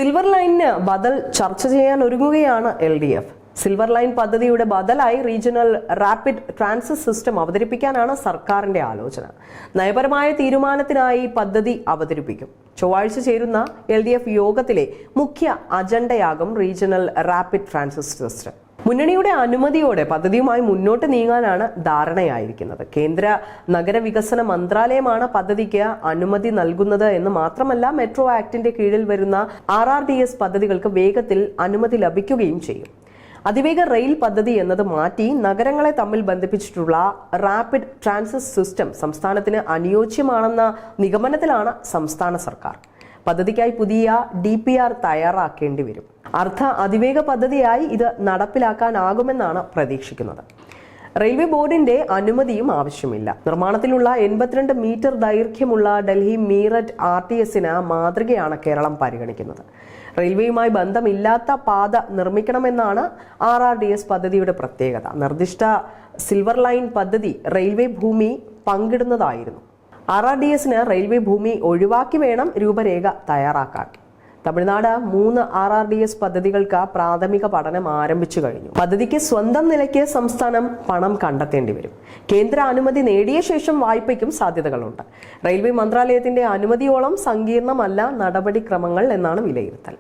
Silver ലൈനിന് ബദൽ ചർച്ച ചെയ്യാൻ ഒരുങ്ങുകയാണ് LDF. സിൽവർ ലൈൻ പദ്ധതിയുടെ ബദലായി റീജിയണൽ റാപ്പിഡ് ട്രാൻസിറ്റ് സിസ്റ്റം അവതരിപ്പിക്കാനാണ് സർക്കാരിന്റെ ആലോചന. നയപരമായ തീരുമാനത്തിനായി പദ്ധതി അവതരിപ്പിക്കും. ചൊവ്വാഴ്ച ചേരുന്ന LDF യോഗത്തിലെ മുഖ്യ അജണ്ടയാകും റീജിയണൽ റാപ്പിഡ് ട്രാൻസിറ്റ് സിസ്റ്റം. മുന്നണിയുടെ അനുമതിയോടെ പദ്ധതിയുമായി മുന്നോട്ട് നീങ്ങാനാണ് ധാരണയായിരിക്കുന്നത്. കേന്ദ്ര നഗരവികസന മന്ത്രാലയമാണ് പദ്ധതിക്ക് അനുമതി നൽകുന്നത് എന്ന് മാത്രമല്ല, മെട്രോ ആക്ടിന്റെ കീഴിൽ വരുന്ന RRDS പദ്ധതികൾക്ക് വേഗത്തിൽ അനുമതി ലഭിക്കുകയും ചെയ്യും. അതിവേഗ റെയിൽ പദ്ധതി എന്നത് മാറ്റി നഗരങ്ങളെ തമ്മിൽ ബന്ധിപ്പിച്ചിട്ടുള്ള റാപ്പിഡ് ട്രാൻസിറ്റ് സിസ്റ്റം സംസ്ഥാനത്തിന് അനുയോജ്യമാണെന്ന നിഗമനത്തിലാണ് സംസ്ഥാന സർക്കാർ. പദ്ധതിക്കായി പുതിയ DPR തയ്യാറാക്കേണ്ടി വരും. അതിവേഗ പദ്ധതിയായി ഇത് നടപ്പിലാക്കാനാകുമെന്നാണ് പ്രതീക്ഷിക്കുന്നത്. റെയിൽവേ ബോർഡിന്റെ അനുമതിയും ആവശ്യമില്ല. നിർമ്മാണത്തിലുള്ള 82 മീറ്റർ ദൈർഘ്യമുള്ള ഡൽഹി മീററ്റ് RTS-ന് മാതൃകയാണ് കേരളം പരിഗണിക്കുന്നത്. റെയിൽവേയുമായി ബന്ധമില്ലാത്ത പാത നിർമ്മിക്കണമെന്നാണ് RRDS പദ്ധതിയുടെ പ്രത്യേകത. നിർദ്ദിഷ്ട സിൽവർ ലൈൻ പദ്ധതി റെയിൽവേ ഭൂമി പങ്കിടുന്നതായിരുന്നു. RRDS-ന് റെയിൽവേ ഭൂമി ഒഴിവാക്കി വേണം രൂപരേഖ തയ്യാറാക്കാൻ. തമിഴ്നാട് 3 RRDS പദ്ധതികൾക്ക് പ്രാഥമിക പഠനം ആരംഭിച്ചു കഴിഞ്ഞു. പദ്ധതിക്ക് സ്വന്തം നിലയ്ക്ക് സംസ്ഥാനം പണം കണ്ടെത്തേണ്ടി വരും. കേന്ദ്ര അനുമതി നേടിയ ശേഷം വായ്പയ്ക്കും സാധ്യതകളുണ്ട്. റെയിൽവേ മന്ത്രാലയത്തിന്റെ അനുമതിയോളം സങ്കീർണമല്ല നടപടിക്രമങ്ങൾ എന്നാണ് വിലയിരുത്തൽ.